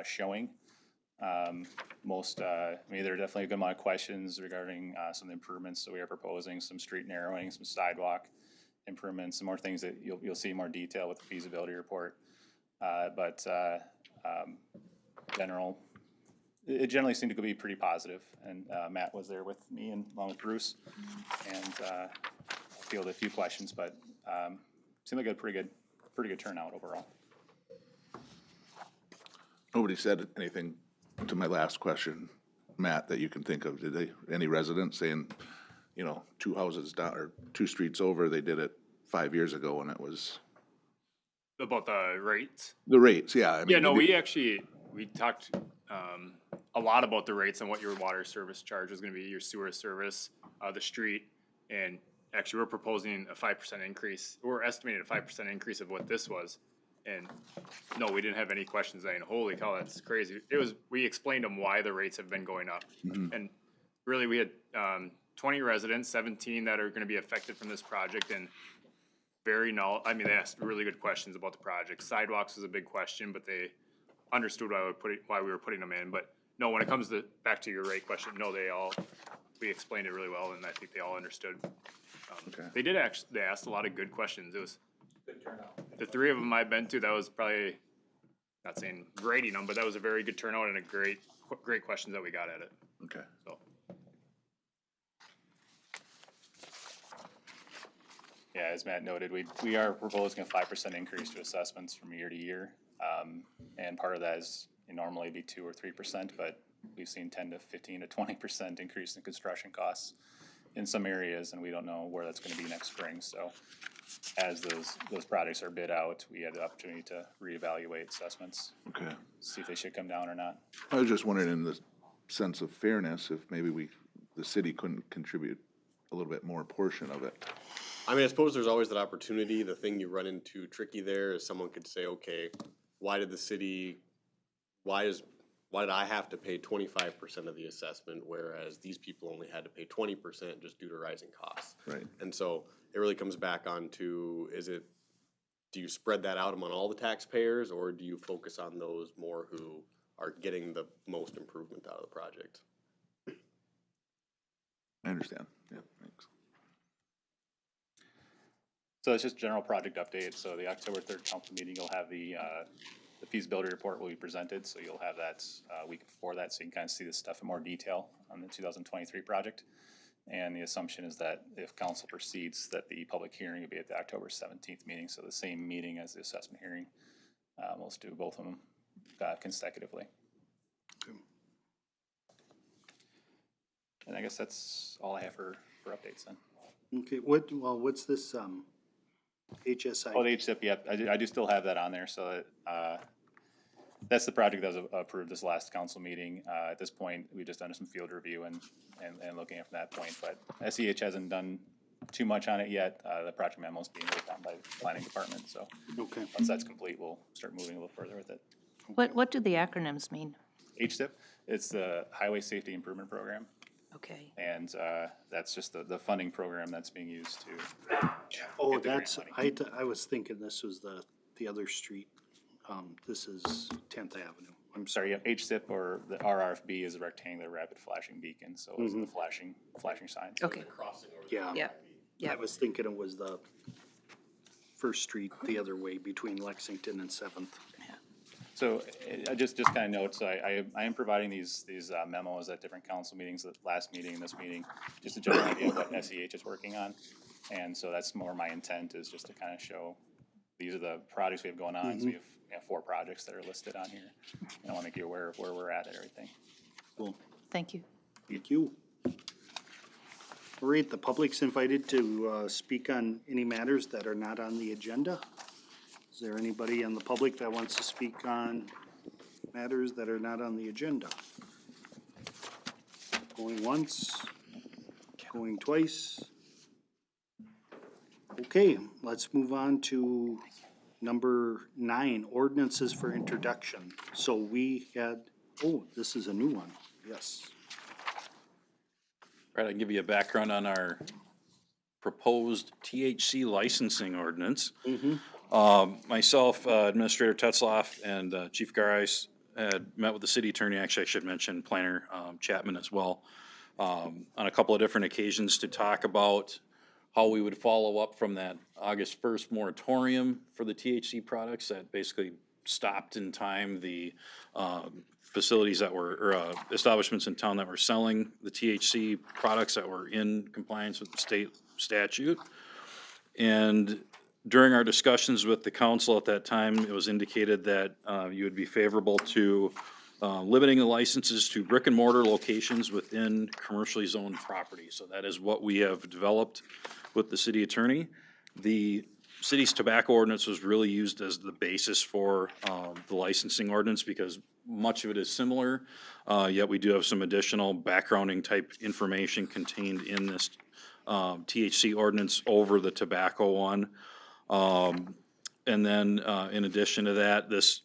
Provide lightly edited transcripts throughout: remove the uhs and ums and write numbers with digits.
showing. I mean, there are definitely a good amount of questions regarding some of the improvements that we are proposing, some street narrowing, some sidewalk improvements, some more things that you'll see more detail with the feasibility report. It generally seemed to be pretty positive, and Matt was there with me and along with Bruce, and fielded a few questions, but seemed like a pretty good turnout overall. Nobody said anything to my last question, Matt, that you can think of. Did they? Any residents saying, you know, 2 houses down or 2 streets over, they did it 5 years ago and it was About the rates? the rates? Yeah. I mean, Yeah, no, we talked a lot about the rates and what your water service charge is going to be, your sewer service, the street, and actually we're proposing a 5% increase. We're estimating a 5% increase of what this was. And no, we didn't have any questions saying, holy cow, that's crazy. We explained them why the rates have been going up. Mm-hmm. And really we had 20 residents, 17 that are going to be affected from this project, and they asked really good questions about the project. Sidewalks was a big question, but they understood why we were putting them in. But no, when it comes to back to your rate question, no, we explained it really well, and I think they all understood. Okay. They asked a lot of good questions. It was good turnout. The 3 of them I've been to, that was probably, not saying grading them, but that was a very good turnout and a great questions that we got at it. Okay. So. Yeah, as Matt noted, we are proposing a 5% increase to assessments from year to year, and part of that is normally be 2 or 3%, but we've seen 10 to 15 to 20% increase in construction costs in some areas, and we don't know where that's going to be next spring. So, as those projects are bid out, we had the opportunity to reevaluate assessments. Okay. See if they should come down or not. I was just wondering, in the sense of fairness, if maybe the city couldn't contribute a little bit more portion of it. I mean, I suppose there's always that opportunity. The thing you run into tricky there is someone could say, okay, why did I have to pay 25% of the assessment, whereas these people only had to pay 20% just due to rising costs? Right. And so it really comes back on to, do you spread that out among all the taxpayers, or do you focus on those more who are getting the most improvement out of the project? I understand. Yeah, thanks. So it's just general project update. So the October 3rd council meeting, you'll have the feasibility report will be presented. So you'll have that a week before that, so you can kind of see this stuff in more detail on the 2023 project. And the assumption is that if council proceeds, that the public hearing will be at the October 17th meeting. So the same meeting as the assessment hearing. We'll just do both of them consecutively. Okay. And I guess that's all I have for updates then. Okay. What's this HSI? Oh, the HSIP, yeah. I do still have that on there. So that's the project that was approved this last council meeting. At this point, we've just done some field review and looking at from that point. But SEH hasn't done too much on it yet. The project memo is being worked on by the planning department. So once that's complete, we'll start moving a little further with it. Okay. What do the acronyms mean? HSIP, it's the Highway Safety Improvement Program. Okay. And that's just the funding program that's being used to. Oh, that's I was thinking this was the other street. This is 10th Avenue. I'm sorry. Yeah, HSIP, or the RRFB, is a rectangular rapid flashing beacon. So it's the flashing signs. Okay. Yeah. Yeah. Yeah. I was thinking it was the first street the other way between Lexington and 7th. So I just kind of note, so I am providing these memos at different council meetings, the last meeting and this meeting, just a general idea of what SEH is working on. And so that's more my intent, is just to kind of show these are the projects we have going on. So we have 4 projects that are listed on here. And I want to make you aware of where we're at and everything. Cool. Thank you. Thank you. All right, the public's invited to speak on any matters that are not on the agenda. Is there anybody in the public that wants to speak on matters that are not on the agenda? Going once, going twice. Okay, let's move on to number 9, ordinances for introduction. So we had, this is a new one, yes. Right, I can give you a background on our proposed THC licensing ordinance. Myself, Administrator Tetzloff, and Chief Garais had met with the city attorney, actually I should mention Planner Chapman as well, on a couple of different occasions to talk about how we would follow up from that August 1st moratorium for the THC products that basically stopped in time the facilities that were, or establishments in town that were selling the THC products that were in compliance with the state statute. And during our discussions with the council at that time, it was indicated that you would be favorable to limiting the licenses to brick and mortar locations within commercially zoned property. So that is what we have developed with the city attorney. The city's tobacco ordinance was really used as the basis for the licensing ordinance because much of it is similar, yet we do have some additional backgrounding type information contained in this THC ordinance over the tobacco one. And then in addition to that, this,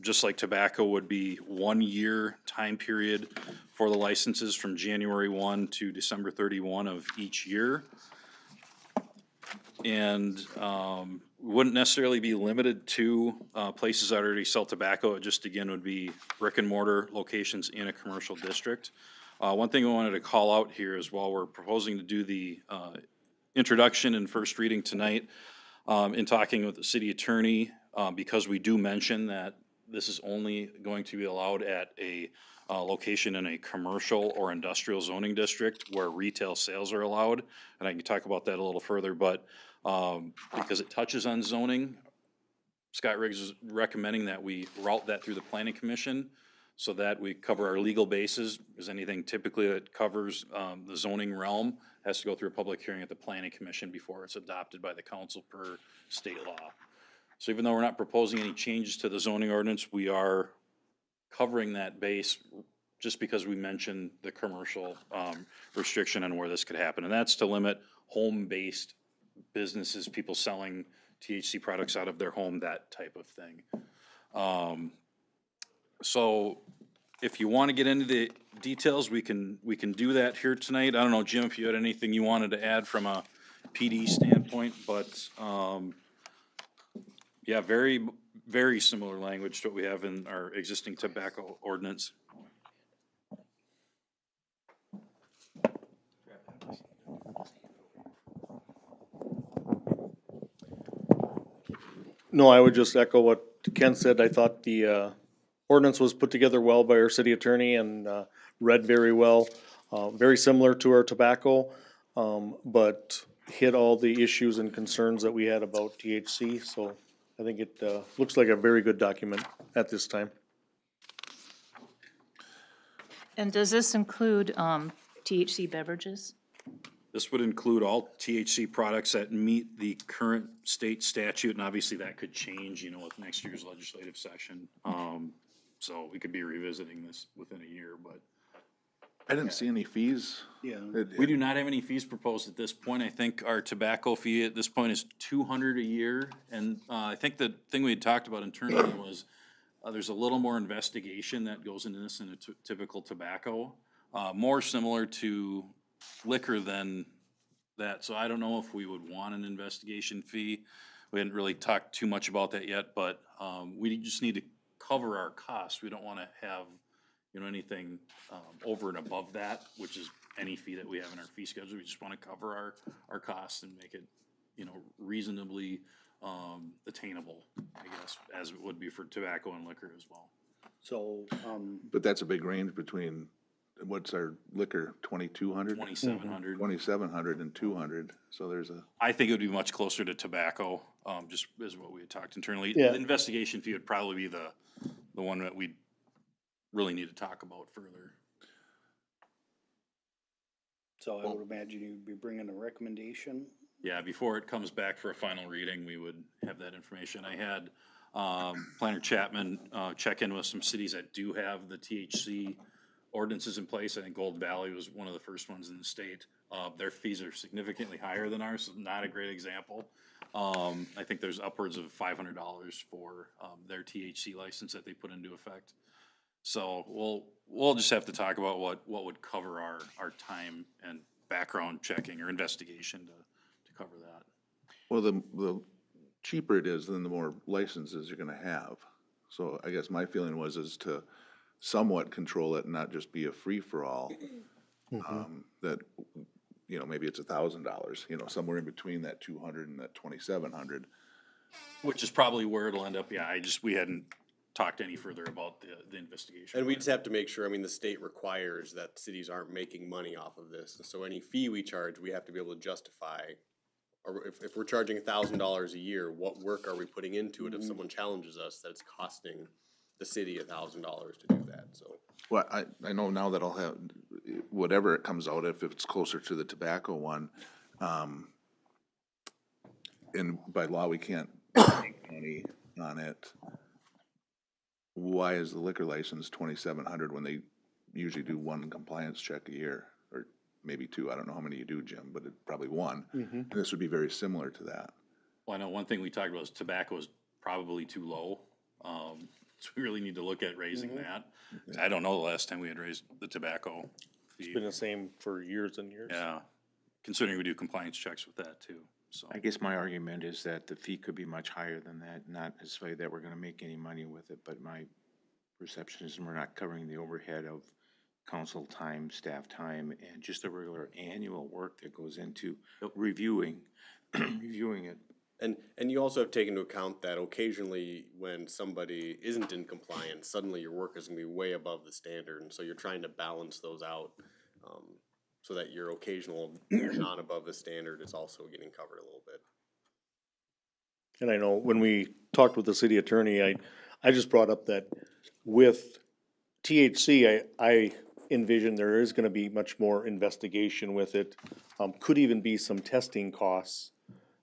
just like tobacco, would be 1 year time period for the licenses from January 1 to December 31 of each year. And wouldn't necessarily be limited to places that already sell tobacco. It just, again, would be brick and mortar locations in a commercial district. One thing I wanted to call out here is while we're proposing to do the introduction and first reading tonight, in talking with the city attorney, because we do mention that this is only going to be allowed at a location in a commercial or industrial zoning district where retail sales are allowed, and I can talk about that a little further, but because it touches on zoning, Scott Riggs is recommending that we route that through the planning commission so that we cover our legal bases, because anything typically that covers the zoning realm has to go through a public hearing at the planning commission before it's adopted by the council per state law. So even though we're not proposing any changes to the zoning ordinance, we are covering that base just because we mentioned the commercial restriction on where this could happen. And that's to limit home-based businesses, people selling THC products out of their home, that type of thing. So if you want to get into the details, we can do that here tonight. I don't know, Jim, if you had anything you wanted to add from a PD standpoint, but yeah, very, very similar language to what we have in our existing tobacco ordinance. No, I would just echo what Ken said. I thought the ordinance was put together well by our city attorney and read very well. Very similar to our tobacco, but hit all the issues and concerns that we had about THC. So I think it looks like a very good document at this time. And does this include THC beverages? This would include all THC products that meet the current state statute, and obviously that could change, you know, with next year's legislative session. So we could be revisiting this within a year, but. I didn't see any fees. Yeah. We do not have any fees proposed at this point. I think our tobacco fee at this point is $200 a year. And I think the thing we had talked about internally was there's a little more investigation that goes into this than a typical tobacco. More similar to liquor than that. So I don't know if we would want an investigation fee. We hadn't really talked too much about that yet, but we just need to cover our costs. We don't want to have, you know, anything over and above that, which is any fee that we have in our fee schedule. We just want to cover our costs and make it, you know, reasonably attainable, I guess, as it would be for tobacco and liquor as well. So, But that's a big range between, what's our liquor, 2,200? 2,700. 2,700 and 200, so there's a, I think it would be much closer to tobacco, just as what we had talked internally. Yeah. The investigation fee would probably be the one that we really need to talk about further. so I would imagine you'd be bringing a recommendation. Yeah, before it comes back for a final reading, we would have that information. I had Planner Chapman check in with some cities that do have the THC ordinances in place. I think Gold Valley was one of the first ones in the state. Their fees are significantly higher than ours, so not a great example. I think there's upwards of $500 for their THC license that they put into effect. So we'll just have to talk about what would cover our time and background checking or investigation to cover that. well, the cheaper it is, then the more licenses you're gonna have. So I guess my feeling is to somewhat control it and not just be a free-for-all. That, you know, maybe it's $1,000, you know, somewhere in between that 200 and that 2,700. Which is probably where it'll end up, yeah, we hadn't talked any further about the investigation. And we just have to make sure, I mean, the state requires that cities aren't making money off of this. And so any fee we charge, we have to be able to justify. Or if we're charging $1,000 a year, what work are we putting into it if someone challenges us that it's costing the city $1,000 to do that, so. Well, I know now that I'll have, whatever it comes out, if it's closer to the tobacco one, and by law, we can't make money on it. Why is the liquor license 2,700 when they usually do one compliance check a year? Or maybe two, I don't know how many you do, Jim, but probably one. And this would be very similar to that. Well, I know one thing we talked about is tobacco is probably too low. So we really need to look at raising that. I don't know the last time we had raised the tobacco It's fee. been the same for years and years. Yeah, considering we do compliance checks with that too, so. I guess my argument is that the fee could be much higher than that, not necessarily that we're gonna make any money with it, but my perception is we're not covering the overhead of council time, staff time, and just the regular annual work that goes into reviewing, reviewing it. And you also have taken into account that occasionally when somebody isn't in compliance, suddenly your work is gonna be way above the standard, and so you're trying to balance those out. So that your occasional not above the standard is also getting covered a little bit. And I know when we talked with the city attorney, I just brought up that with THC, I envision there is gonna be much more investigation with it. Could even be some testing costs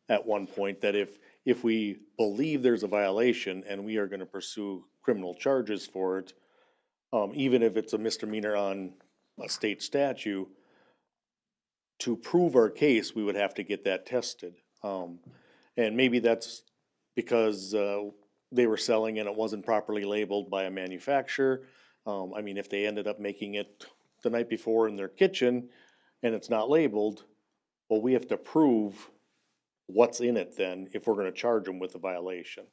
at one point, that if we believe there's a violation and we are gonna pursue criminal charges for it, even if it's a misdemeanor on a state statute, to prove our case, we would have to get that tested. And maybe that's because they were selling and it wasn't properly labeled by a manufacturer. I mean, if they ended up making it the night before in their kitchen and it's not labeled, well, we have to prove what's in it then if we're gonna charge them with a violation.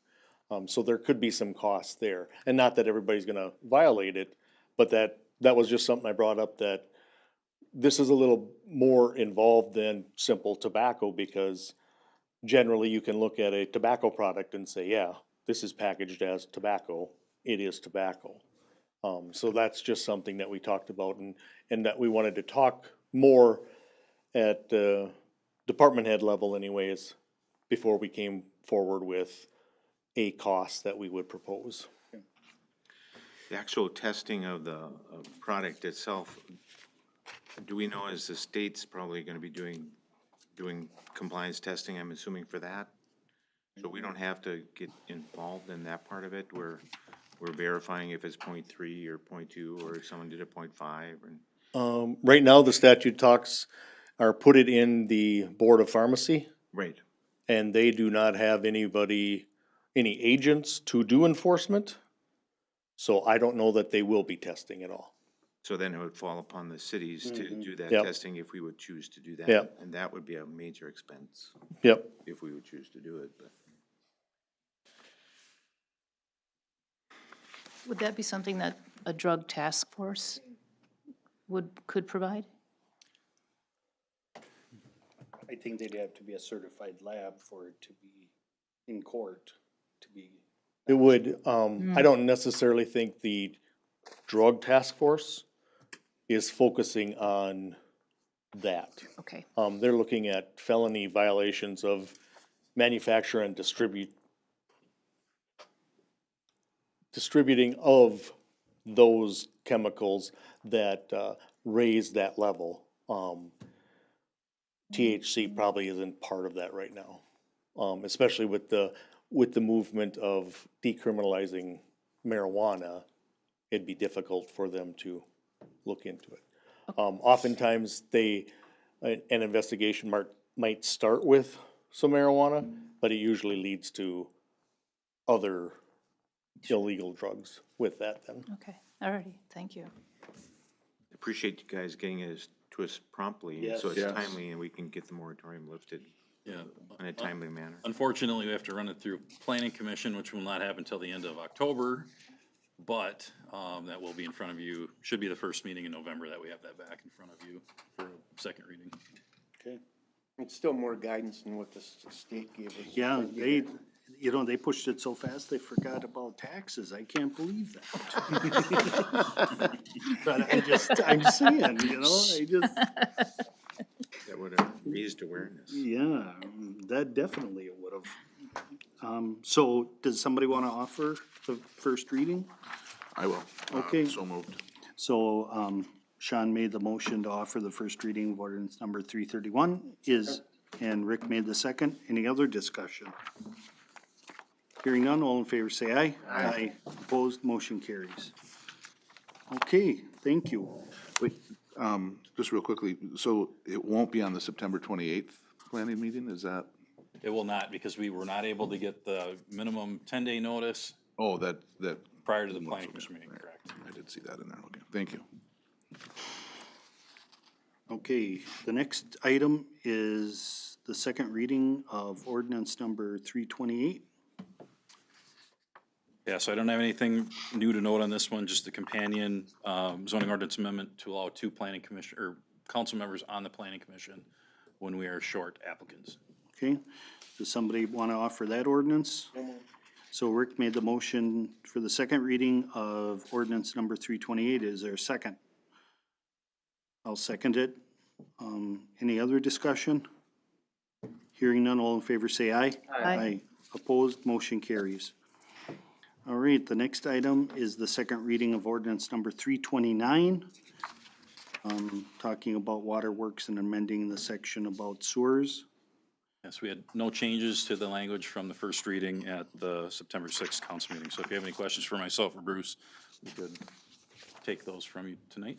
So there could be some costs there. And not that everybody's gonna violate it, but that was just something I brought up, that this is a little more involved than simple tobacco, because generally you can look at a tobacco product and say, yeah, this is packaged as tobacco, it is tobacco. So that's just something that we talked about, and that we wanted to talk more at department head level anyways, before we came forward with a cost that we would propose. The actual testing of the product itself, do we know, is the state's probably gonna be doing compliance testing, I'm assuming, for that? So we don't have to get involved in that part of it, where we're verifying if it's 0.3 or 0.2, or if someone did a 0.5, and. Right now, the statute talks, are put it in the Board of Pharmacy, Right. and they do not have any agents to do enforcement. So I don't know that they will be testing at all. So then it would fall upon the cities to do that Yep. testing if we would choose to do that. Yep. And that would be a major expense Yep. if we would choose to do it, but. Would that be something that a drug task force could provide? I think they'd have to be a certified lab for it to be in court, to be. It would, I don't necessarily think the drug task force is focusing on that. Okay, They're looking at felony violations of manufacture and distributing of those chemicals that raise that level. THC probably isn't part of that right now, especially with the movement of decriminalizing marijuana. It'd be difficult for them to look into it. Oftentimes, an investigation might start with some marijuana, but it usually leads to other illegal drugs with that then. okay, all righty, thank you. Appreciate you guys getting it to us promptly, so it's Yes. timely and we can get the moratorium lifted. Yeah. in a timely manner. Unfortunately, we have to run it through planning commission, which will not happen until the end of October. But, that will be in front of you, should be the first meeting in November that we have that back in front of you for a second reading. Okay. It's still more guidance than what the state gave us. Yeah, they pushed it so fast, they forgot about taxes. I can't believe that. But I'm saying, That would have raised awareness. yeah, that definitely it would have. So does somebody want to offer the first reading? I will. Okay. So moved. So, Sean made the motion to offer the first reading of ordinance number 331 and Rick made the second. Any other discussion? Hearing none, all in favor say aye. Aye. Opposed, motion carries. Okay, thank you. Wait, just real quickly, so it won't be on the September 28th planning meeting, is that? It will not, because we were not able to get the minimum 10-day notice Oh, that. prior to the planning commission meeting, correct? I did see that in there, okay, thank you. Okay, the next item is the second reading of ordinance number 328. Yeah, so I don't have anything new to note on this one, just the companion zoning ordinance amendment to allow two planning commission, or council members on the planning commission when we are short applicants. Okay, does somebody want to offer that ordinance? So Rick made the motion for the second reading of ordinance number 328. Is there a second? I'll second it. Any other discussion? Hearing none, all in favor say aye. Aye. Opposed, motion carries. All right, the next item is the second reading of ordinance number 329. Talking about waterworks and amending the section about sewers. Yes, we had no changes to the language from the first reading at the September 6th council meeting. So if you have any questions for myself or Bruce, we could take those from you tonight.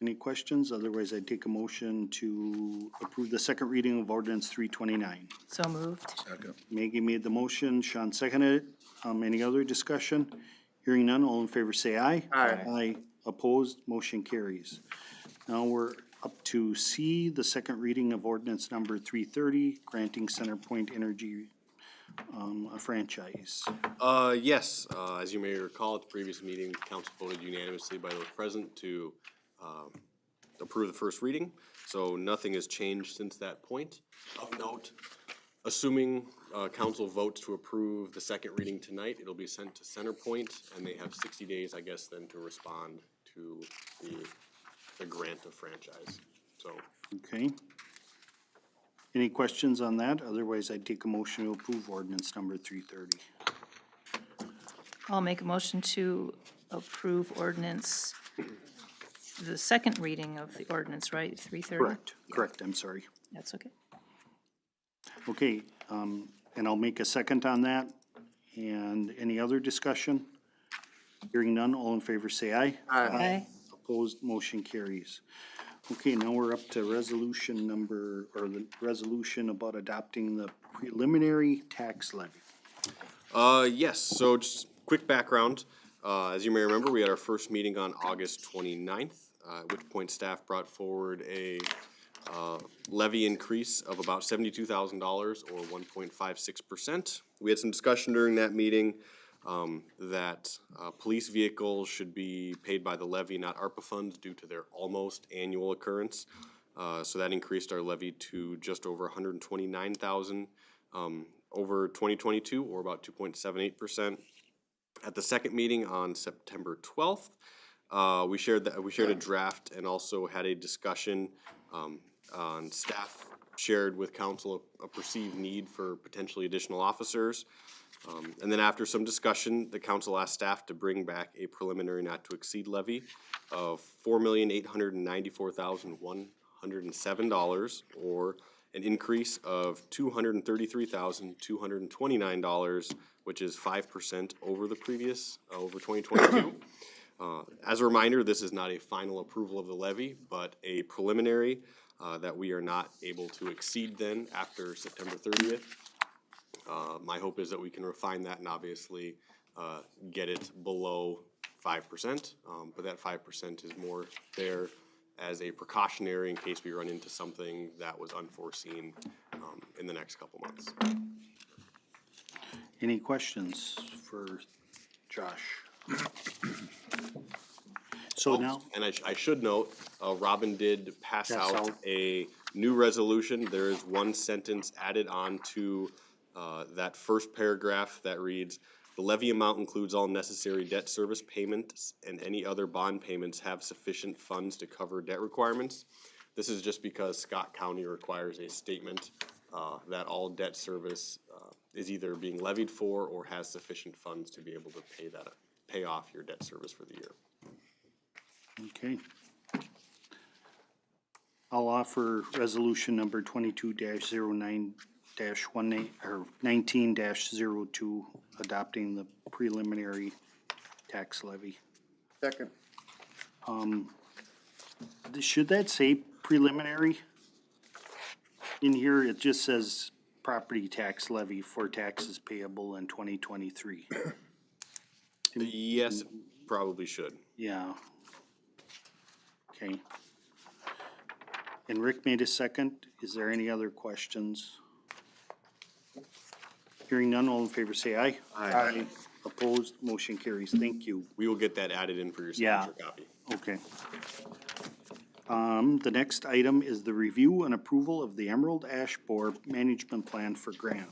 Any questions? Otherwise, I'd take a motion to approve the second reading of ordinance 329. So moved. Second. Maggie made the motion, Sean seconded it. Any other discussion? Hearing none, all in favor say aye. Aye. Aye. Opposed, motion carries. Now we're up to C, the second reading of ordinance number 330, granting CenterPoint Energy a franchise. Yes, as you may recall, at the previous meeting, the council voted unanimously by those present to approve the first reading. So nothing has changed since that point. Of note, assuming council votes to approve the second reading tonight, it'll be sent to CenterPoint, and they have 60 days, I guess, then to respond to the grant of franchise, so. Okay. Any questions on that? Otherwise, I'd take a motion to approve ordinance number 330. I'll make a motion to approve ordinance, the second reading of the ordinance, right? 330? Correct, I'm sorry. That's okay. Okay, and I'll make a second on that. And any other discussion? Hearing none, all in favor say aye. Aye. Opposed, motion carries. Okay, now we're up to resolution number, or the resolution about adopting the preliminary tax levy. Yes, so just quick background. As you may remember, we had our first meeting on August 29th, at which point staff brought forward a levy increase of about $72,000 or 1.56%. We had some discussion during that meeting that police vehicles should be paid by the levy, not ARPA funds, due to their almost annual occurrence. So that increased our levy to just over $129,000 over 2022, or about 2.78%. At the second meeting on September 12th, we shared a draft and also had a discussion on staff shared with council a perceived need for potentially additional officers. And then after some discussion, the council asked staff to bring back a preliminary not to exceed levy of $4,894,107, or an increase of $233,229, which is 5% over the previous, over 2022. As a reminder, this is not a final approval of the levy, but a preliminary that we are not able to exceed then after September 30th. My hope is that we can refine that and obviously get it below 5%, but that 5% is more there as a precautionary in case we run into something that was unforeseen in the next couple months. Any questions for Josh? So now, And I should note, Robin did pass Pass out out. a new resolution. There is one sentence added on to that first paragraph that reads, "The levy amount includes all necessary debt service payments and any other bond payments have sufficient funds to cover debt requirements." This is just because Scott County requires a statement that all debt service is either being levied for or has sufficient funds to be able to pay off your debt service for the year. okay. I'll offer resolution number 22-09-18, or 19-02, adopting the preliminary tax levy. Second. Should that say preliminary? In here, it just says property tax levy for taxes payable in 2023. Yes, it probably should. Yeah. Okay. And Rick made a second. Is there any other questions? Hearing none, all in favor say aye. Aye. Opposed, motion carries. Thank you. We will get that added in for your Yeah. signature copy. Okay. The next item is the review and approval of the Emerald Ash Borer Management Plan for grant.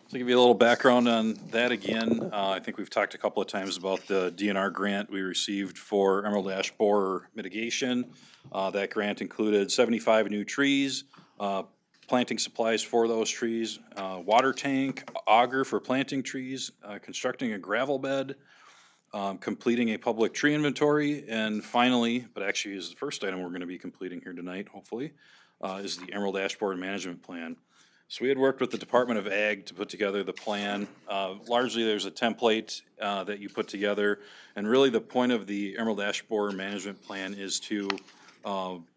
To give you a little background on that again, I think we've talked a couple of times about the DNR grant we received for emerald ash borer mitigation. That grant included 75 new trees, planting supplies for those trees, water tank, auger for planting trees, constructing a gravel bed, completing a public tree inventory, and finally, but actually is the first item we're gonna be completing here tonight, hopefully, is the emerald ash borer management plan. So we had worked with the Department of Ag to put together the plan. Largely, there's a template that you put together, and really the point of the emerald ash borer management plan is to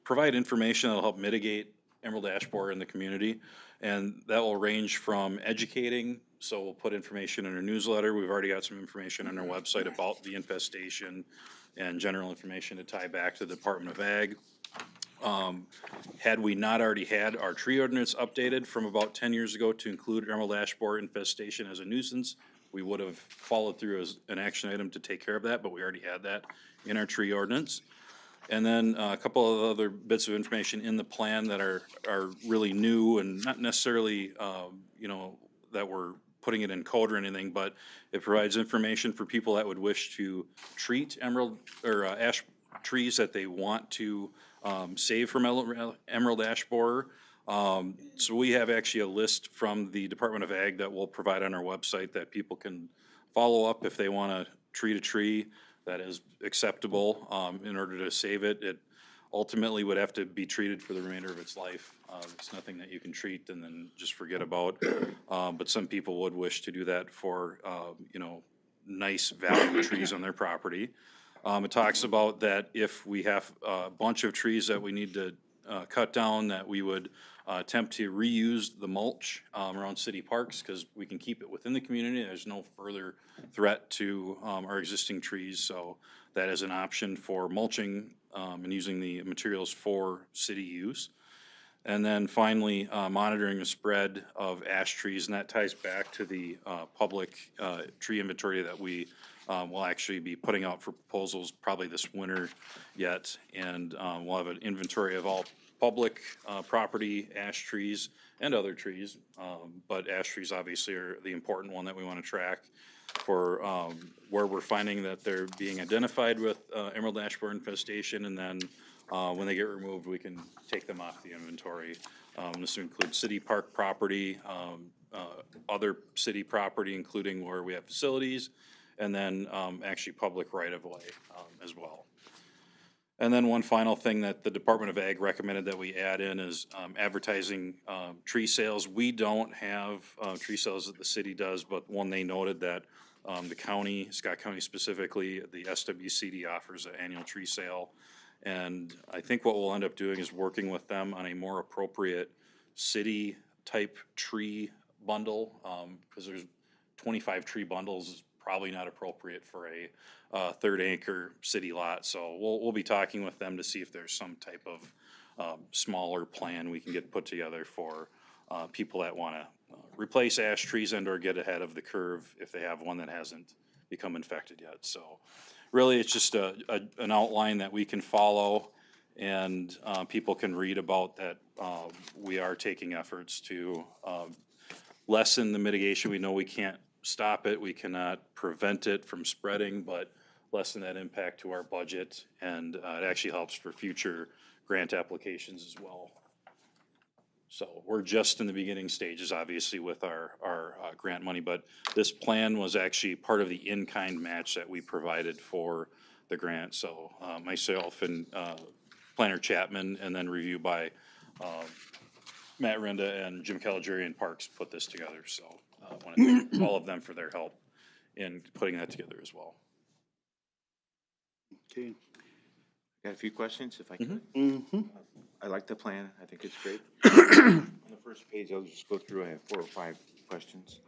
provide information that'll help mitigate emerald ash borer in the community. And that will range from educating, so we'll put information in our newsletter. We've already got some information on our website about the infestation and general information to tie back to the Department of Ag. Had we not already had our tree ordinance updated from about 10 years ago to include emerald ash borer infestation as a nuisance, we would have followed through as an action item to take care of that, but we already had that in our tree ordinance. And then a couple of other bits of information in the plan that are really new and not necessarily, you know, that we're putting it in code or anything, but it provides information for people that would wish to treat emerald or ash trees that they want to save from emerald ash borer. So we have actually a list from the Department of Ag that we'll provide on our website that people can follow up if they want to treat a tree that is acceptable in order to save it. It ultimately would have to be treated for the remainder of its life. It's nothing that you can treat and then just forget about. But some people would wish to do that for, you know, nice value trees on their property. It talks about that if we have a bunch of trees that we need to cut down, that we would attempt to reuse the mulch around city parks, because we can keep it within the community. There's no further threat to our existing trees, so that is an option for mulching and using the materials for city use. And then finally, monitoring the spread of ash trees, and that ties back to the public tree inventory that we will actually be putting out for proposals probably this winter yet. And we'll have an inventory of all public property ash trees and other trees. But ash trees obviously are the important one that we want to track for where we're finding that they're being identified with emerald ash borer infestation, and then when they get removed, we can take them off the inventory. This includes city park property, other city property, including where we have facilities, and then actually public right-of-way as well. And then one final thing that the Department of Ag recommended that we add in is advertising tree sales. We don't have tree sales that the city does, but one, they noted that the county, Scott County specifically, the SWCD offers an annual tree sale. And I think what we'll end up doing is working with them on a more appropriate city-type tree bundle, because there's 25 tree bundles probably not appropriate for a third acre city lot. So we'll be talking with them to see if there's some type of smaller plan we can get put together for people that want to replace ash trees and or get ahead of the curve if they have one that hasn't become infected yet. So really, it's just an outline that we can follow and people can read about that. We are taking efforts to lessen the mitigation. We know we can't stop it, we cannot prevent it from spreading, but lessen that impact to our budget, and it actually helps for future grant applications as well. So we're just in the beginning stages, obviously, with our grant money, but this plan was actually part of the in-kind match that we provided for the grant. So myself and Planner Chapman, and then review by Matt Rinda and Jim Caligari and Parks put this together. So I want to thank all of them for their help in putting that together as well. Okay. Got a few questions, if I could. Mm-hmm. I like the plan, I think it's great. On the first page, I'll just go through, I have 4 or 5 questions.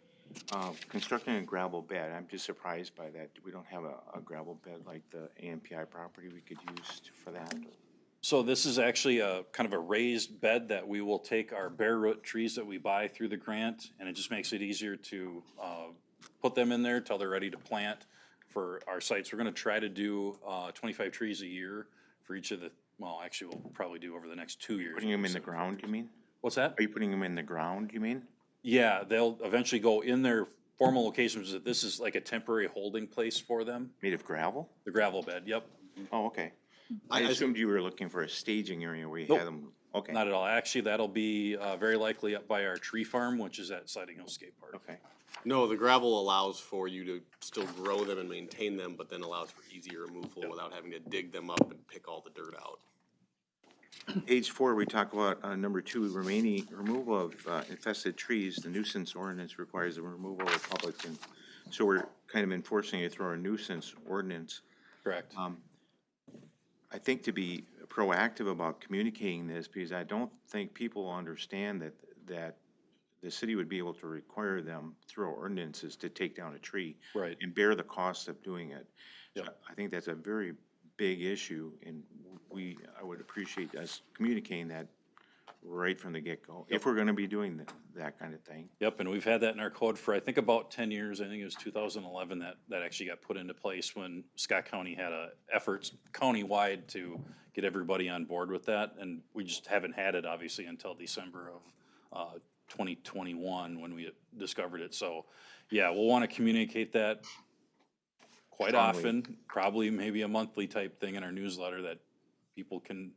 Constructing a gravel bed, I'm just surprised by that. We don't have a gravel bed like the AMPI property we could use for that. So this is actually a kind of a raised bed that we will take our bare root trees that we buy through the grant, and it just makes it easier to put them in there till they're ready to plant for our sites. We're gonna try to do 25 trees a year for each of the, well, actually we'll probably do over the next 2 years. Putting them in the ground, you mean? What's that? Are you putting them in the ground, you mean? Yeah, they'll eventually go in their formal locations. This is like a temporary holding place for them. Made of gravel? The gravel bed, yep. Oh, okay. I assumed you were looking for a staging area where you Nope. had them, okay, Not at all. Actually, that'll be very likely up by our tree farm, which is at Siding Hill Skate Park. okay. No, the gravel allows for you to still grow them and maintain them, but then allows for easier removal without having to dig them up and pick all the dirt out. Page 4, we talk about number 2, removal of infested trees. The nuisance ordinance requires the removal of public, and so we're kind of enforcing it through our nuisance ordinance. Correct. I think to be proactive about communicating this, because I don't think people understand that the city would be able to require them through our ordinances to take down a tree. Right. And bear the cost of doing it. So Yep. I think that's a very big issue, and I would appreciate us communicating that right from the get-go, if we're gonna be doing that kind of thing. Yep, and we've had that in our code for, I think, about 10 years. I think it was 2011 that actually got put into place when Scott County had efforts countywide to get everybody on board with that. And we just haven't had it, obviously, until December of 2021 when we discovered it. So, yeah, we'll want to communicate that quite Strongly. often, probably maybe a monthly type thing in our newsletter that people can,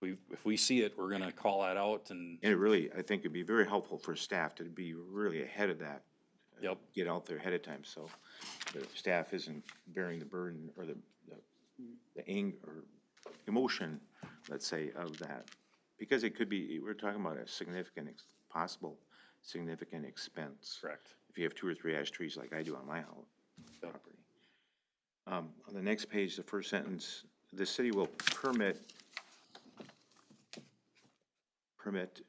if we see it, we're gonna call that out and. And it really, I think it'd be very helpful for staff to be really ahead of that. Yep. Get out there ahead of time, so the staff isn't bearing the burden or the anger or emotion, let's say, of that. Because it could be, we're talking about a significant, possible significant expense. Correct. If you have 2 or 3 ash trees like I do on my house property. On the next page, the first sentence, the city will permit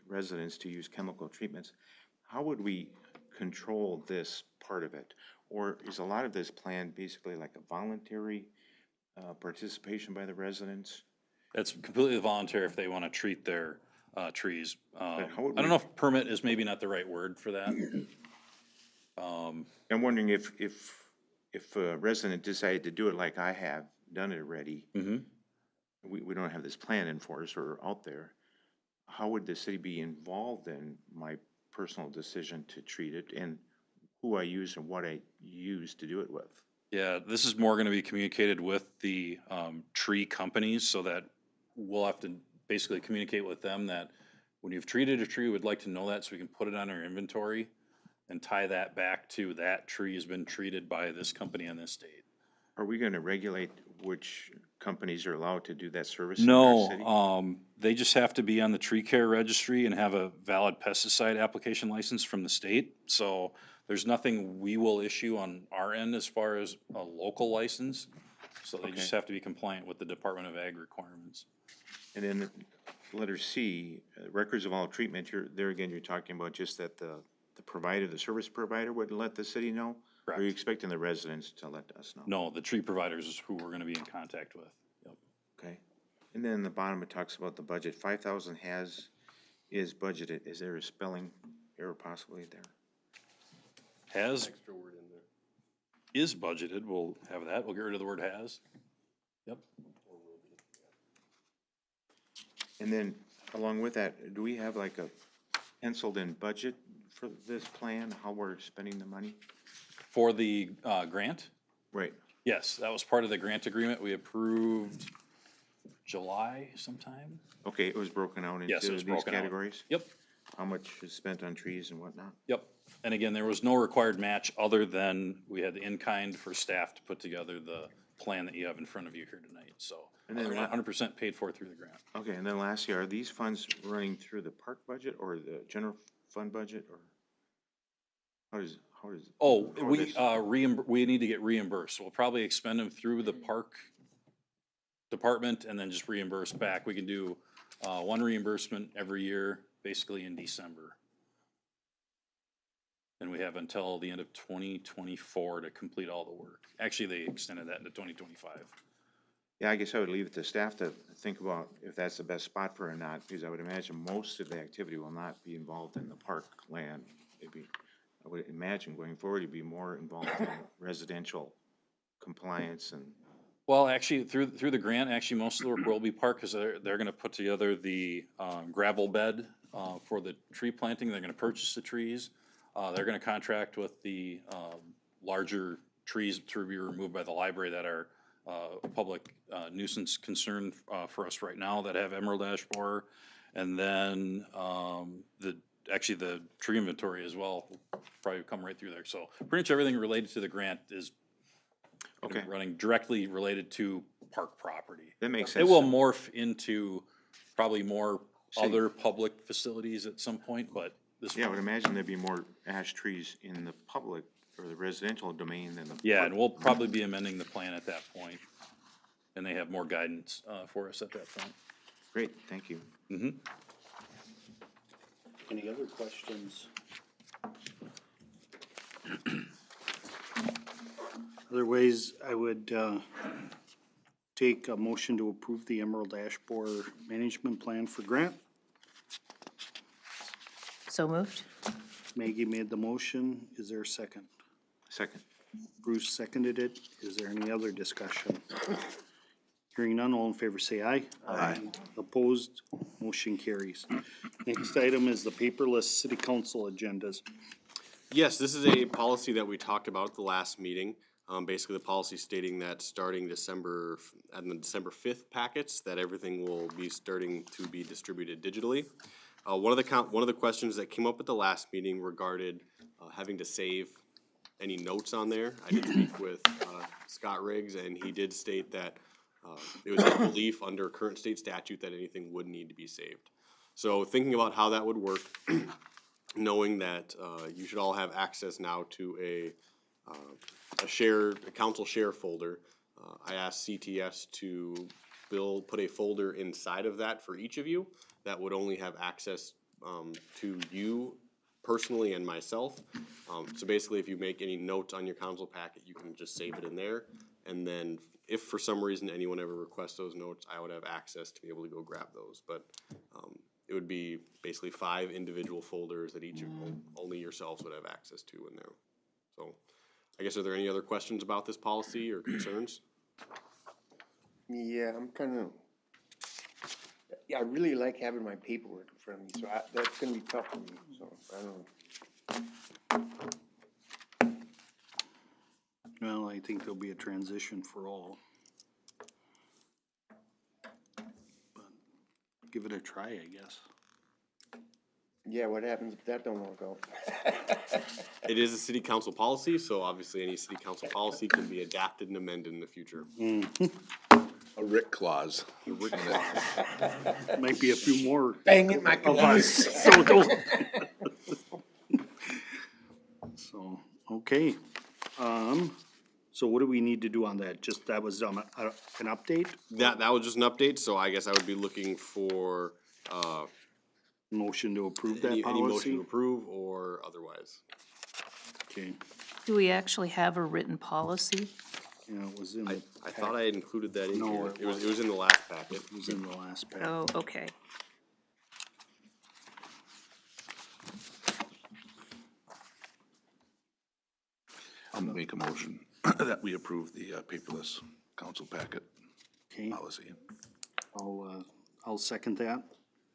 residents to use chemical treatments. How would we control this part of it? Or is a lot of this plan basically like a voluntary participation by the residents? It's completely voluntary if they want to treat their trees. I how would don't we- know if permit is maybe not the right word for that. I'm wondering if a resident decided to do it like I have done it already, we don't have this plan in force or out there, how would the city be involved in my personal decision to treat it and who I use and what I use to do it with? Yeah, this is more going to be communicated with the tree companies so that we'll have to basically communicate with them that when you've treated a tree, we'd like to know that so we can put it on our inventory and tie that back to that tree has been treated by this company in this state. Are we gonna regulate which companies are allowed to do that service in our city? No, they just have to be on the tree care registry and have a valid pesticide application license from the state. So there's nothing we will issue on our end as far as a local license. So they just have to be compliant with the Department of Ag requirements. And then letter C, records of all treatment, there again, you're talking about just that the provider, the service provider would let the city know? Are you Correct. expecting the residents to let us know? No, the tree providers is who we're gonna be in contact with. Yep. Okay. And then the bottom, it talks about the budget. 5,000 is budgeted. Is there a spelling error possibly there? Has Extra word in there. is budgeted, we'll have that, we'll get rid of the word has. Yep. And then along with that, do we have like a penciled in budget for this plan, how we're spending the money? For the, grant, Right. yes, that was part of the grant agreement we approved July sometime. Okay, it was broken out Yes, it into was these broken out. categories? Yep, How much is spent on trees and whatnot? yep. And again, there was no required match other than we had the in-kind for staff to put together the plan that you have in front of you here tonight, so. And then 100% paid for through the grant. Okay, and then lastly, are these funds running through the park budget or the general fund budget, or how does? Oh, how we, this- we need to get reimbursed. We'll probably expend them through the park department and then just reimburse back. We can do, one reimbursement every year, basically in December. And we have until the end of 2024 to complete all the work. Actually, they extended that into 2025. Yeah, I guess I would leave it to staff to think about if that's the best spot for it or not, because I would imagine most of the activity will not be involved in the park land. Maybe, I would imagine going forward, you'd be more involved in residential compliance and, Well, actually, through the grant, actually, most of the work will be park, because they're gonna put together the, gravel bed, for the tree planting, they're gonna purchase the trees. They're gonna contract with the, larger trees to be removed by the library that are, a public, nuisance concern, for us right now that have emerald ash borer. And then, actually, the tree inventory as well will probably come right through there, so pretty much everything related to the grant is gonna be Okay. running directly related to park property. that makes It sense. will morph into probably more City. other public facilities at some point, but this. Yeah, I would imagine there'd be more ash trees in the public or the residential domain than the. Yeah, park. and we'll probably be amending the plan at that point, and they have more guidance, for us at that point. Great, thank you. Any other questions? Other ways, I would, take a motion to approve the Emerald Ash Borer Management Plan for grant. So moved? Maggie made the motion. Is there a second? Second. Bruce seconded it. Is there any other discussion? Hearing none, all in favor say aye. Aye. Opposed, motion carries. Next item is the paperless city council agendas. Yes, this is a policy that we talked about at the last meeting. Basically, the policy stating that starting December, at the December 5th packets, that everything will be starting to be distributed digitally. One of the questions that came up at the last meeting regarded having to save any notes on there. I did speak with Scott Riggs, and he did state that it was his belief under current state statute that anything would need to be saved. So thinking about how that would work, knowing that you should all have access now to a council share folder, I asked CTS to put a folder inside of that for each of you that would only have access to you personally and myself. So basically, if you make any notes on your council packet, you can just save it in there. And then if for some reason anyone ever requests those notes, I would have access to be able to go grab those. But it would be basically 5 individual folders that each of only yourselves would have access to in there. So I guess, are there any other questions about this policy or concerns? Yeah, I'm kind of, yeah, I really like having my paperwork in front of me, so that's gonna be tough for me, so I don't know. Well, I think there'll be a transition for all. But give it a try, I guess. Yeah, what happens if that don't work out? It is a city council policy, so obviously any city council policy can be adapted and amended in the future. A Rick clause. Might be a few more Bang it, my of us, so don't. So, okay, so what do we need to do on that? Just, that was, an update? That was just an update, so I guess I would be looking for, Motion to approve that any motion policy? to approve or otherwise. Okay, Do we actually have a written policy? You know, it was in I, the. I thought I had included that in No, here. it It was in the last packet. It was in the last pack. Oh, okay. I'll make a motion that we approve the paperless council packet Okay, policy. I'll second that.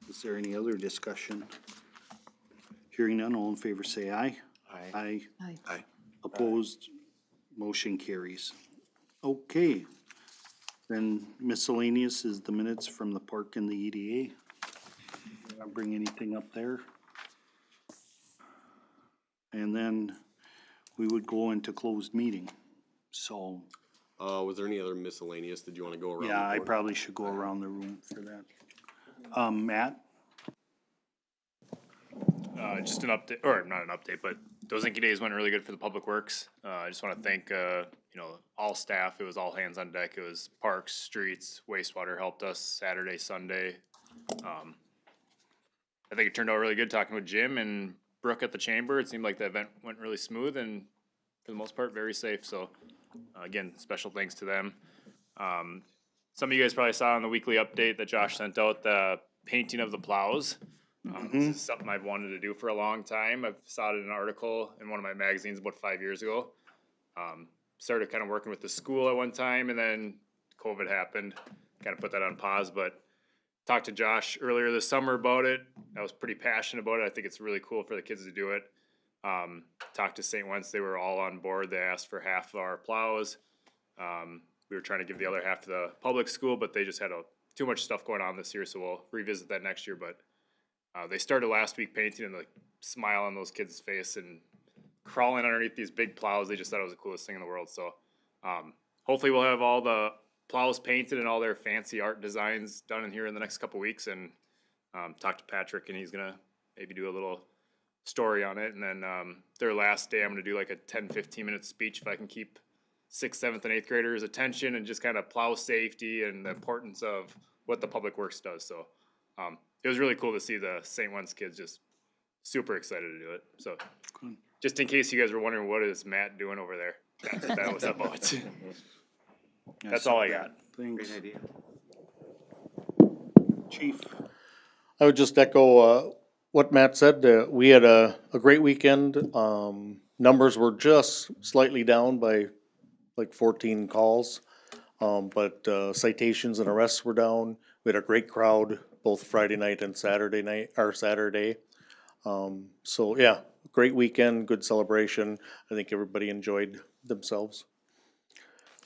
Is there any other discussion? Hearing none, all in favor say aye. Aye. Aye. Aye. Opposed, motion carries. Okay. Then miscellaneous is the minutes from the park and the EDA. I'll bring anything up there. And then we would go into closed meeting. So, Was there any other miscellaneous? Did you wanna go around? yeah, the I board? probably should go around the room for that. Matt? Just an update, or not an update, but those Inky days went really good for the public works. I just want to thank, all staff. It was all hands on deck. It was parks, streets, wastewater helped us Saturday, Sunday. I think it turned out really good talking with Jim and Brooke at the chamber. It seemed like the event went really smooth and for the most part, very safe. So, again, special thanks to them. Some of you guys probably saw in the weekly update that Josh sent out the painting of the plows. This is something I've wanted to do for a long time. I've saw it in an article in one of my magazines about 5 years ago. Started kind of working with the school at one time, and then COVID happened. Kind of put that on pause, but talked to Josh earlier this summer about it. I was pretty passionate about it. I think it's really cool for the kids to do it. Talked to St. Wentz. They were all on board. They asked for half of our plows. We were trying to give the other half to the public school, but they just had too much stuff going on this year, so we'll revisit that next year. But they started last week painting, and the smile on those kids' face and crawling underneath these big plows. They just thought it was the coolest thing in the world. So hopefully we'll have all the plows painted and all their fancy art designs done in here in the next couple weeks, and talk to Patrick, and he's gonna maybe do a little story on it. And then their last day, I'm gonna do like a 10-15 minute speech if I can keep 6th, 7th, and 8th graders' attention, and just kind of plow safety and the importance of what the public works does. So it was really cool to see the St. Wentz kids just super excited to do it. So just in case you guys were wondering, what is Matt doing over there? That's what that was about. That's all I got. Thanks. Great idea. Chief? I would just echo, what Matt said. We had a great weekend. Numbers were just slightly down by like 14 calls. But citations and arrests were down. We had a great crowd both Friday night and Saturday. So yeah, great weekend, good celebration. I think everybody enjoyed themselves.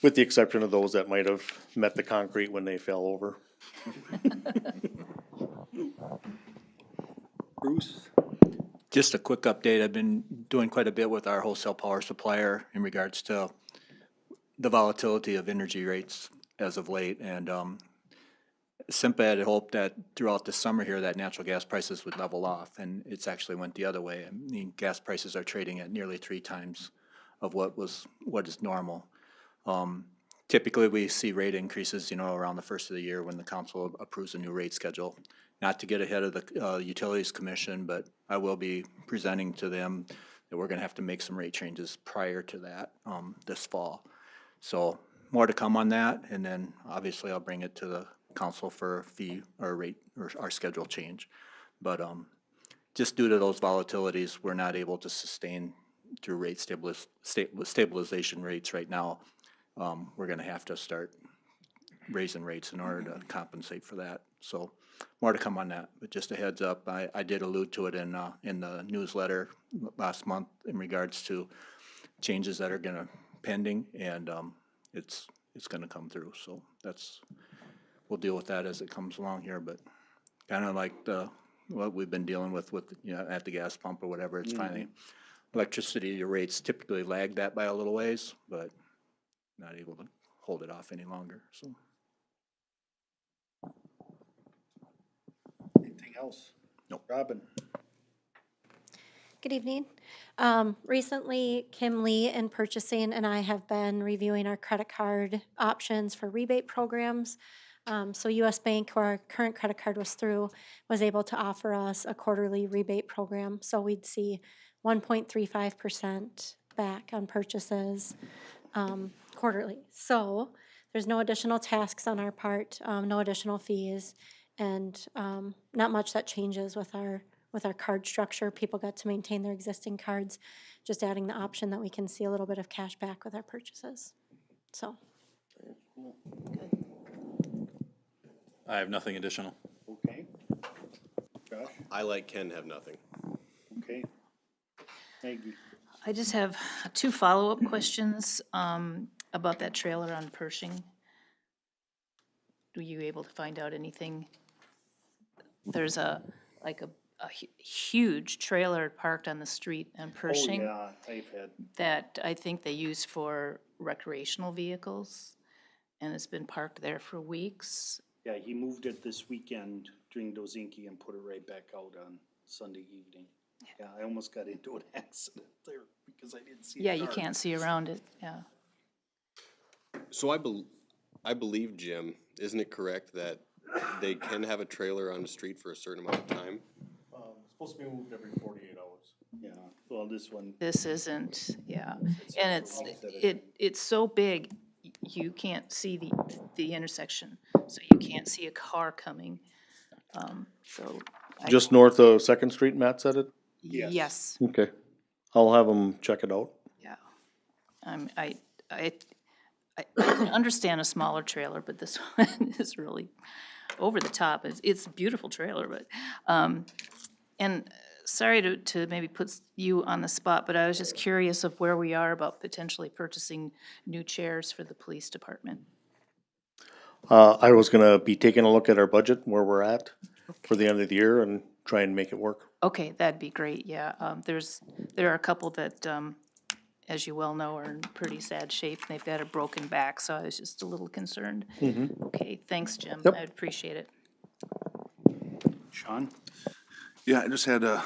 With the exception of those that might have met the concrete when they fell over. Bruce? Just a quick update. I've been doing quite a bit with our wholesale power supplier in regards to the volatility of energy rates as of late. And Simpa had hoped that throughout the summer here that natural gas prices would level off, and it's actually went the other way. I mean, gas prices are trading at nearly 3 times of what is normal. Typically, we see rate increases, around the first of the year when the council approves a new rate schedule. Not to get ahead of the Utilities Commission, but I will be presenting to them that we're going to have to make some rate changes prior to that this fall. So more to come on that, and then obviously I'll bring it to the council for a fee or rate or our schedule change. But just due to those volatilities, we're not able to sustain through rate stabilization rates right now. We're going to have to start raising rates in order to compensate for that. So more to come on that, but just a heads up, I did allude to it in the newsletter last month in regards to changes that are gonna pending, and it's gonna come through. So we'll deal with that as it comes along here, but kind of like what we've been dealing with at the gas pump or whatever. It's finally electricity rates typically lag that by a little ways, but not able to hold it off any longer. So. Anything else? No. Robin? Good evening. Recently, Kim Lee in purchasing and I have been reviewing our credit card options for rebate programs. So US Bank, who our current credit card was through, was able to offer us a quarterly rebate program. So we'd see 1.35% back on purchases quarterly. So there's no additional tasks on our part, no additional fees, and not much that changes with our card structure. People got to maintain their existing cards, just adding the option that we can see a little bit of cash back with our purchases. So. I have nothing additional. Okay. Josh? I, like Ken, have nothing. Okay. Maggie? I just have two follow-up questions about that trailer on Pershing. Were you able to find out anything? There's a huge trailer parked on the street on Pershing. Oh, yeah, I've had, That I think they use for recreational vehicles, and it's been parked there for weeks. yeah, he moved it this weekend during Dozinki and put it right back out on Sunday evening. Yeah, I almost got into an accident there because I didn't see a Yeah, you car. can't see around it, yeah. So I believe, Jim, isn't it correct that they can have a trailer on the street for a certain amount of time? Supposed to be moved every 48 hours. Yeah, well, this one, This isn't, yeah, and it's so big, you can't see the intersection, so you can't see a car coming. So. Just north of Second Street, Matt said it? Yes. Yes, Okay. I'll have them check it out. yeah. I can understand a smaller trailer, but this one is really over the top. It's a beautiful trailer, but, and sorry to maybe put you on the spot, but I was just curious of where we are about potentially purchasing new chairs for the police department. I was gonna be taking a look at our budget, where we're at for the end of the year and try and make it work. Okay, that'd be great, yeah. There are a couple that, as you well know, are in pretty sad shape. They've got a broken back, so I was just a little concerned. Okay, thanks, Jim. Yep. I appreciate it. Sean? Yeah, I just had I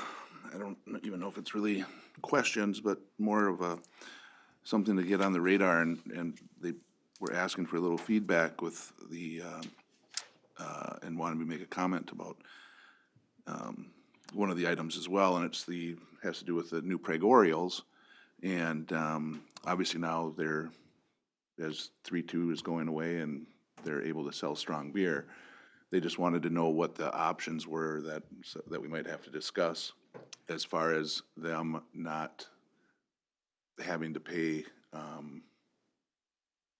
don't even know if it's really questions, but more of something to get on the radar, and they were asking for a little feedback with the, and wanted me to make a comment about one of the items as well, and has to do with the new Prague Orioles. And obviously now as 3-2 is going away and they're able to sell strong beer, they just wanted to know what the options were that we might have to discuss as far as them not having to pay,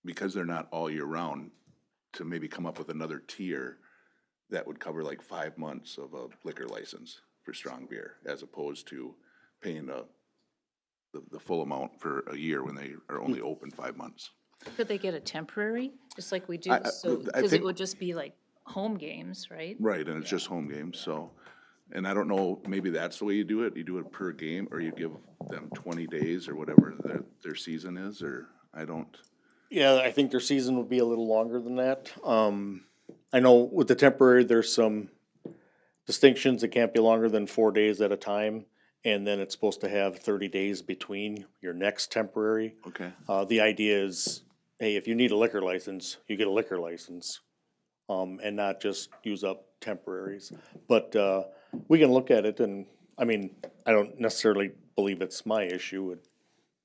because they're not all year round, to maybe come up with another tier that would cover like 5 months of a liquor license for strong beer, as opposed to paying the full amount for a year when they are only open 5 months. Could they get a temporary, just like we do? I Because it think- would just be like home games, right? Right, and it's just home games, so, and I don't know, maybe that's the way you do it per game, or you give them 20 days or whatever their season is, or I don't. Yeah, I think their season would be a little longer than that. I know with the temporary, there's some distinctions. It can't be longer than 4 days at a time, and then it's supposed to have 30 days between your next temporary. Okay. The idea is, hey, if you need a liquor license, you get a liquor license, and not just use up temporaries. But we can look at it, and, I mean, I don't necessarily believe it's my issue. It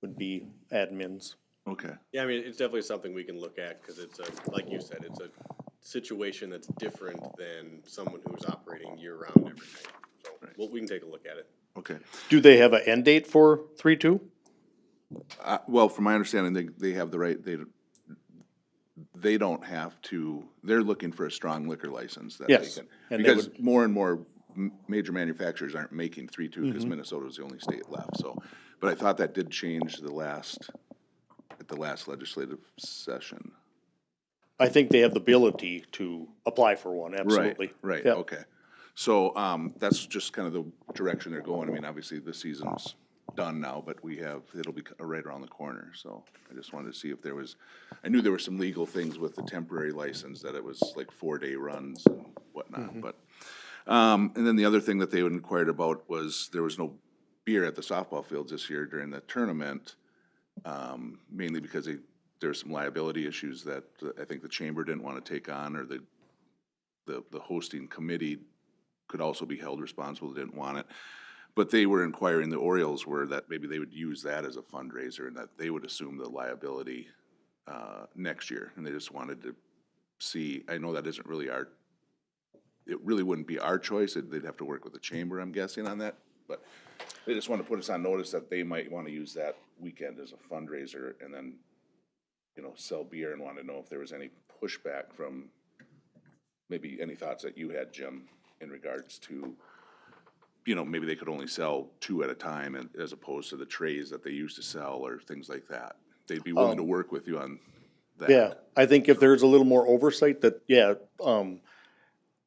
would be admin's. Okay. Yeah, I mean, it's definitely something we can look at, because it's like you said, it's a situation that's different than someone who's operating year-round every night. So, we can take a look at it. Okay. Do they have an end date for 3-2? Well, from my understanding, they have the right, they don't have to, they're looking for a strong liquor license that they Yes, can. and they Because more and more major manufacturers aren't making 3-2, because Minnesota is the only state left, so. But I thought that did change at the last legislative session. I think they have the ability to apply for one, absolutely. Right, Yeah. okay. So, that's just kind of the direction they're going. I mean, obviously, the season's done now, but it'll be right around the corner, so I just wanted to see if I knew there were some legal things with the temporary license, that it was like 4-day runs and whatnot, but, and then the other thing that they inquired about was there was no beer at the softball fields this year during the tournament, mainly because there's some liability issues that I think the chamber didn't want to take on, or the hosting committee could also be held responsible, didn't want it. But they were inquiring, the Orioles were, that maybe they would use that as a fundraiser and that they would assume the liability next year. And they just wanted to see, I know that isn't really it really wouldn't be our choice. They'd have to work with the chamber, I'm guessing, on that. But they just want to put us on notice that they might want to use that weekend as a fundraiser and then, you know, sell beer, and want to know if there was any pushback from, maybe any thoughts that you had, Jim, in regards to, you know, maybe they could only sell 2 at a time and as opposed to the trays that they used to sell or things like that. They'd be willing to work with you on that. Yeah, I think if there's a little more oversight that, yeah,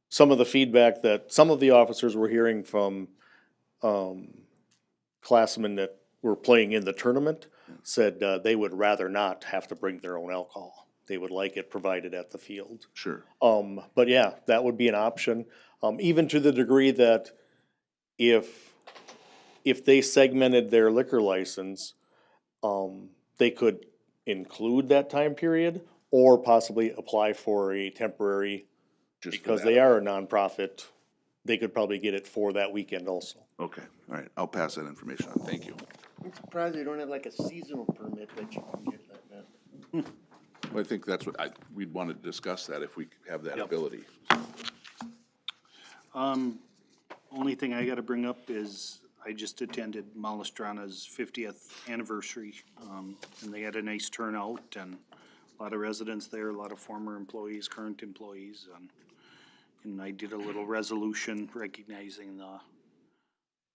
some of the feedback that some of the officers were hearing from, classmen that were playing in the tournament said, they would rather not have to bring their own alcohol. They would like it provided at the field. Sure. But yeah, that would be an option, even to the degree that if they segmented their liquor license, they could include that time period or possibly apply for a temporary, Just for because that. they are a nonprofit, they could probably get it for that weekend also. Okay, all right, I'll pass that information on, thank you. I'm surprised they don't have like a seasonal permit that you can get like that. Well, I think that's what we'd want to discuss that if we have that Yep. ability. Only thing I gotta bring up is I just attended Malistrana's 50th anniversary, and they had a nice turnout and a lot of residents there, a lot of former employees, current employees, and I did a little resolution recognizing the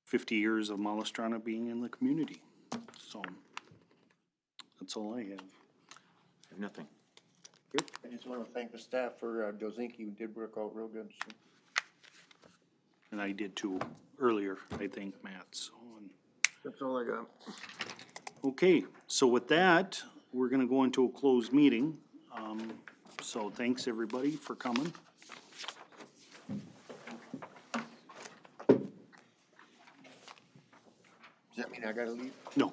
50 years of Malistrana being in the community. So, that's all I have. I have nothing. I just wanna thank the staff for, Dozinki, who did work out real good, so. And I did too, earlier, I think, Matt, so. That's all I got. Okay, so with that, we're gonna go into a closed meeting. So thanks, everybody, for coming. Does that mean I gotta leave? No.